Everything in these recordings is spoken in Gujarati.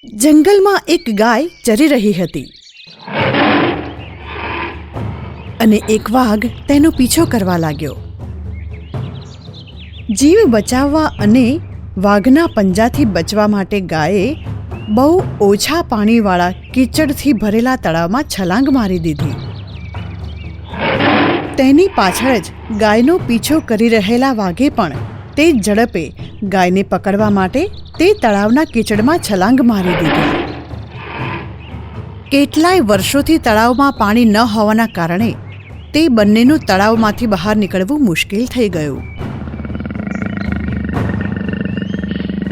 જંગલમાં એક ગાય ચરી રહી હતી અને એક વાઘ તેનો પીછો કરવા લાગ્યો. જીવ બચાવવા અને વાઘના પંજાથી બચવા માટે ગાયે બહુ ઓછા પાણીવાળા કીચડથી ભરેલા તળાવમાં છલાંગ મારી દીધી. તેની પાછળ જ ગાયનો પીછો કરી રહેલા વાઘે પણ તે ઝડપે ગાયને પકડવા માટે તે તળાવના કીચડમાં છલાંગ મારી દીધી. કેટલાય વર્ષોથી તળાવમાં પાણી ન હોવાના કારણે તે બંનેનું તળાવમાંથી બહાર નીકળવું મુશ્કેલ થઈ ગયું.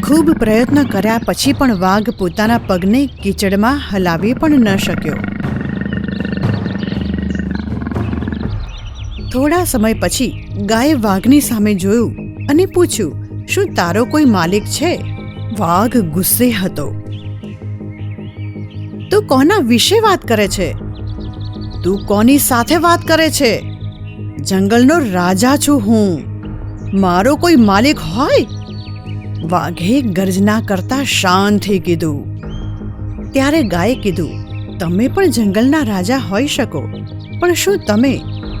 ખૂબ પ્રયત્ન કર્યા પછી પણ વાઘ પોતાના પગને કીચડમાં હલાવી પણ ન શક્યો. થોડા સમય પછી ગાયે વાઘની સામે જોયું અને પૂછ્યું, શું તારો કોઈ માલિક છે? વાઘ ગુસ્સે હતો. તું કોના વિશે વાત કરે છે? તું કોની સાથે વાત કરે છે? જંગલનો રાજા છું હું. મારો કોઈ માલિક હોય? વાઘે ગર્જના કરતા શાંતથી કીધું. ત્યારે ગાયે કીધું, તમે પણ જંગલના રાજા હોઈ શકો, પણ શું તમે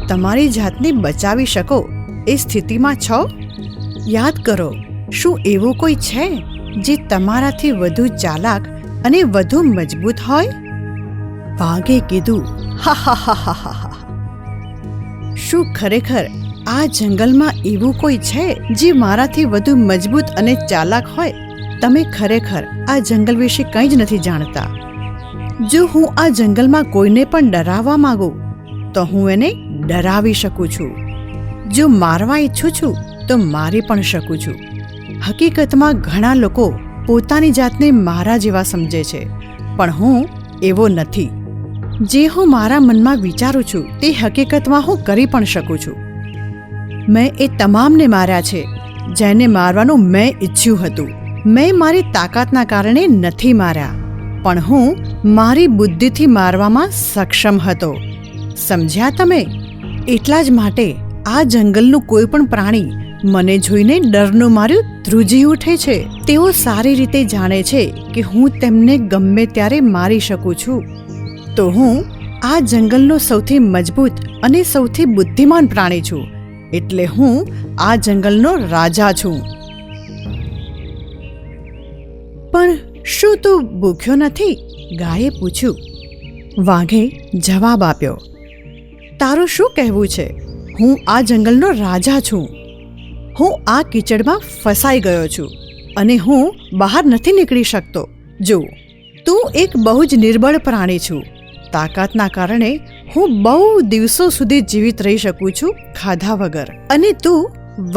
તમારી જાતને બચાવી શકો એ સ્થિતિમાં છો? યાદ કરો, શું એવું કોઈ છે જે તમારાથી વધુ ચાલાક અને વધુ મજબૂત હોય? વાઘે કીધું, હા હા હા હા હા હા. શું ખરેખર આ જંગલમાં એવું કોઈ છે જે મારાથી વધુ મજબૂત અને ચાલાક હોય? તમે ખરેખર આ જંગલ વિશે કંઈ જ નથી જાણતા. જો હું આ જંગલમાં કોઈને પણ ડરાવવા માંગુ તો હું એને ડરાવી શકું છું. જો મારવા ઈચ્છું છું તો મારી પણ શકું છું. હકીકતમાં ઘણા લોકો પોતાની જાતને મારા જેવા સમજે છે, પણ હું એવો નથી. જે હું મારા મનમાં વિચારું છું તે હકીકતમાં હું કરી પણ શકું છું. મેં એ તમામને માર્યા છે જેને મારવાનું મેં ઈચ્છ્યું હતું. મેં મારી તાકાતના કારણે નથી માર્યા, પણ હું મારી બુદ્ધિથી મારવામાં સક્ષમ હતો. સમજ્યા તમે? એટલા જ માટે આ જંગલનું કોઈ પણ પ્રાણી મને જોઈને ડરનું માર્યું ધ્રુજી ઉઠે છે. તેઓ સારી રીતે જાણે છે કે હું તેમને ગમે ત્યારે મારી શકું છું. તો હું આ જંગલનો સૌથી મજબૂત અને સૌથી બુદ્ધિમાન પ્રાણી છું, એટલે હું આ જંગલનો રાજા છું. પણ શું તું ભૂખ્યો નથી? ગાયે પૂછ્યું. વાઘે જવાબ આપ્યો, તારું શું કહેવું છે? હું આ જંગલનો રાજા છું. હું આ કીચડમાં ફસાઈ ગયો છું અને હું બહાર નથી નીકળી શકતો. જો, તું એક બહુ જ નિર્બળ પ્રાણી છું. તાકાતના કારણે હું બહુ દિવસો સુધી જીવિત રહી શકું છું ખાધા વગર, અને તું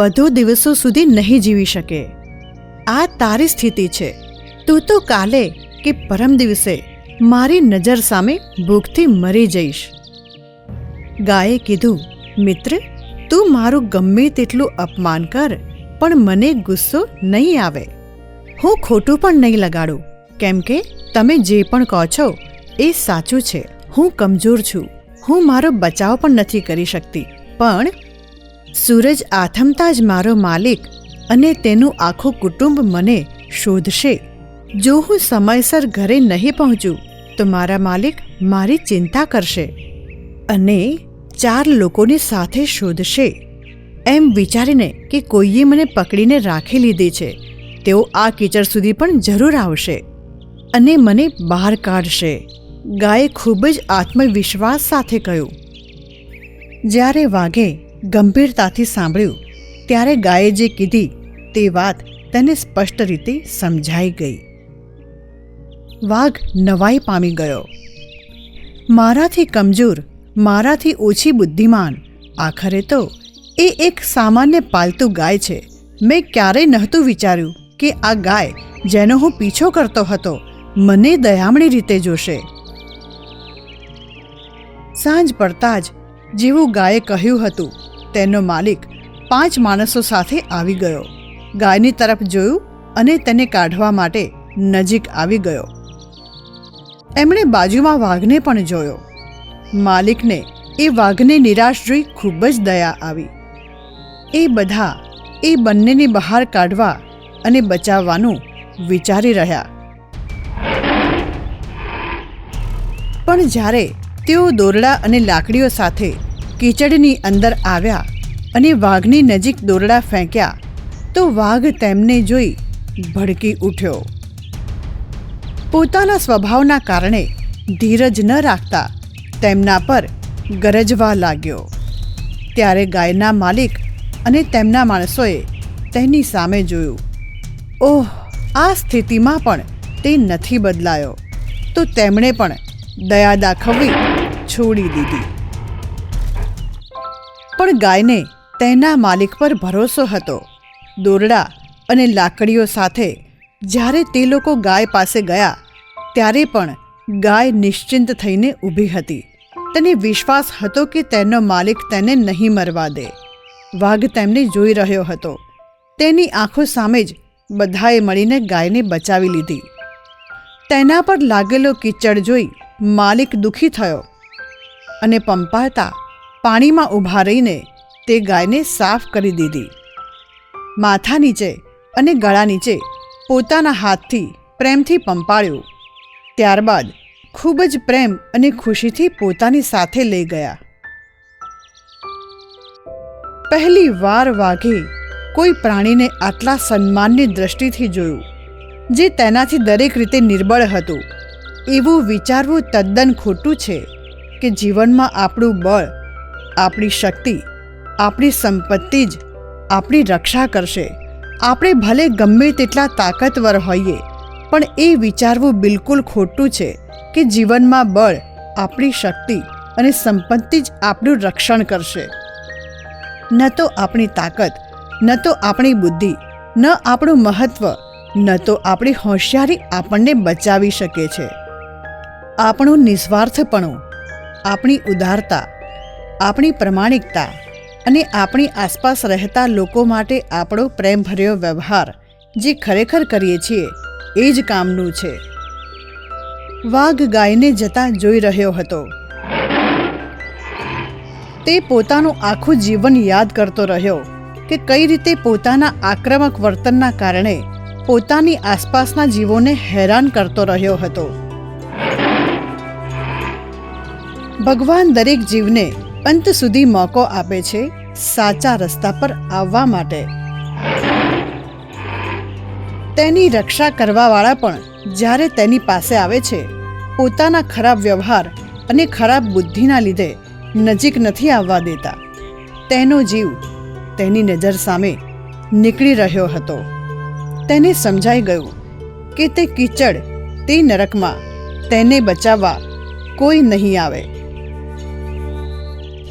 વધુ દિવસો સુધી નહીં જીવી શકે. આ તારી સ્થિતિ છે. તું તો કાલે કે પરમ દિવસે મારી નજર સામે ભૂખથી મરી જઈશ. ગાયે કીધું, મિત્ર, તું મારું ગમે તેટલું અપમાન કર, પણ મને ગુસ્સો નહીં આવે. હું ખોટું પણ નહીં લગાડું, કેમ કે તમે જે પણ કહો છો એ સાચું છે. હું કમજોર છું. હું મારો બચાવ પણ નથી કરી શકતી, પણ સૂરજ આથમતા જ મારો માલિક અને તેનું આખું કુટુંબ મને શોધશે. જો હું સમયસર ઘરે નહીં પહોંચું તો મારા માલિક મારી ચિંતા કરશે અને 4 લોકોની સાથે શોધશે. એમ વિચારીને કે કોઈએ મને પકડીને રાખી લીધી છે, તેઓ આ કીચડ સુધી પણ જરૂર આવશે અને મને બહાર કાઢશે. ગાયે ખૂબ જ આત્મવિશ્વાસ સાથે કહ્યું. જ્યારે વાઘે ગંભીરતાથી સાંભળ્યું ત્યારે ગાયે જે કીધી તે વાત તેને સ્પષ્ટ રીતે સમજાઈ ગઈ. વાઘ નવાઈ પામી ગયો. મારાથી કમજોર, મારાથી ઓછી બુદ્ધિમાન, આખરે તો એ એક સામાન્ય પાલતુ ગાય છે. મેં ક્યારેય નહોતું વિચાર્યું કે આ ગાય જેનો હું પીછો કરતો હતો મને દયામણી રીતે જોશે. સાંજ પડતા જ જેવું ગાયે કહ્યું હતું તેનો માલિક 5 માણસો સાથે આવી ગયો. ગાયની તરફ જોયું અને તેને કાઢવા માટે નજીક આવી ગયો. એમણે બાજુમાં વાઘને પણ જોયો. માલિકને એ વાઘને નિરાશ જોઈ ખૂબ જ દયા આવી. એ બધા એ બંનેને બહાર કાઢવા અને બચાવવાનું વિચારી રહ્યા. પણ જ્યારે તેઓ દોરડા અને લાકડીઓ સાથે કીચડની અંદર આવ્યા અને વાઘની નજીક દોરડા ફેંક્યા તો વાઘ તેમને જોઈ ભડકી ઉઠ્યો. પોતાના સ્વભાવના કારણે ધીરજ ન રાખતા તેમના પર ગરજવા લાગ્યો. ત્યારે ગાયના માલિક અને તેમના માણસોએ તેની સામે જોયું. ઓહ, આ સ્થિતિમાં પણ તે નથી બદલાયો, તો તેમણે પણ દયા દાખવવી છોડી દીધી. પણ ગાયને તેના માલિક પર ભરોસો હતો. દોરડા અને લાકડીઓ સાથે જ્યારે તે લોકો ગાય પાસે ગયા ત્યારે પણ ગાય નિશ્ચિંત થઈને ઊભી હતી. તેને વિશ્વાસ હતો કે તેનો માલિક તેને નહીં મરવા દે. વાઘ તેમને જોઈ રહ્યો હતો. તેની આંખો સામે જ બધાએ મળીને ગાયને બચાવી લીધી. તેના પર લાગેલો કીચડ જોઈ માલિક દુઃખી થયો અને પંપાળતા પાણીમાં ઊભા રહીને તે ગાયને સાફ કરી દીધી. માથા નીચે અને ગળા નીચે પોતાના હાથથી પ્રેમથી પંપાળ્યું. ત્યારબાદ ખૂબ જ પ્રેમ અને ખુશીથી પોતાની સાથે લઈ ગયા. પહેલી વાર વાઘે કોઈ પ્રાણીને આટલા સન્માનની દ્રષ્ટિથી જોયું, જે તેનાથી દરેક રીતે નિર્બળ હતું. એવું વિચારવું તદ્દન ખોટું છે કે જીવનમાં આપણું બળ, આપણી શક્તિ, આપણી સંપત્તિ જ આપણી રક્ષા કરશે. આપણે ભલે ગમે તેટલા તાકાતવર હોઈએ, પણ એ વિચારવું બિલકુલ ખોટું છે કે જીવનમાં બળ, આપણી શક્તિ અને સંપત્તિ જ આપણું રક્ષણ કરશે. ન તો આપણી તાકાત, ન તો આપણી બુદ્ધિ, ન આપણું મહત્વ, ન તો આપણી હોશિયારી આપણને બચાવી શકે છે. આપણું નિસ્વાર્થપણું, આપણી ઉદારતા, આપણી પ્રમાણિકતા અને આપણી આસપાસ રહેતા લોકો માટે આપણો પ્રેમભર્યો વ્યવહાર જે ખરેખર કરીએ છીએ એ જ કામનું છે. વાઘ ગાયને જતા જોઈ રહ્યો હતો. તે પોતાનું આખું જીવન યાદ કરતો રહ્યો કે કઈ રીતે પોતાના આક્રમક વર્તનના કારણે પોતાની આસપાસના જીવોને હેરાન કરતો રહ્યો હતો. ભગવાન દરેક જીવને અંત સુધી મોકો આપે છે સાચા રસ્તા પર આવવા માટે. તેની રક્ષા કરવાવાળા પણ જ્યારે તેની પાસે આવે છે, પોતાના ખરાબ વ્યવહાર અને ખરાબ બુદ્ધિના લીધે નજીક નથી આવવા દેતા. તેનો જીવ તેની નજર સામે નીકળી રહ્યો હતો. તેને સમજાઈ ગયું કે તે કીચડ, તે નરકમાં તેને બચાવવા કોઈ નહીં આવે.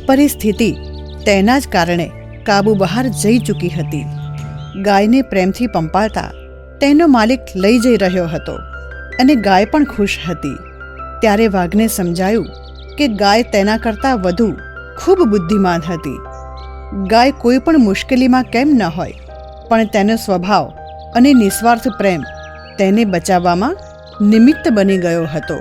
પરિસ્થિતિ તેના જ કારણે કાબુ બહાર જઈ ચૂકી હતી. ગાયને પ્રેમથી પંપાળતા તેનો માલિક લઈ જઈ રહ્યો હતો અને ગાય પણ ખુશ હતી. ત્યારે વાઘને સમજાયું કે ગાય તેના કરતાં વધુ ખૂબ બુદ્ધિમાન હતી. ગાય કોઈ પણ મુશ્કેલીમાં કેમ ન હોય, પણ તેનો સ્વભાવ અને નિસ્વાર્થ પ્રેમ તેને બચાવવામાં નિમિત્ત બની ગયો હતો.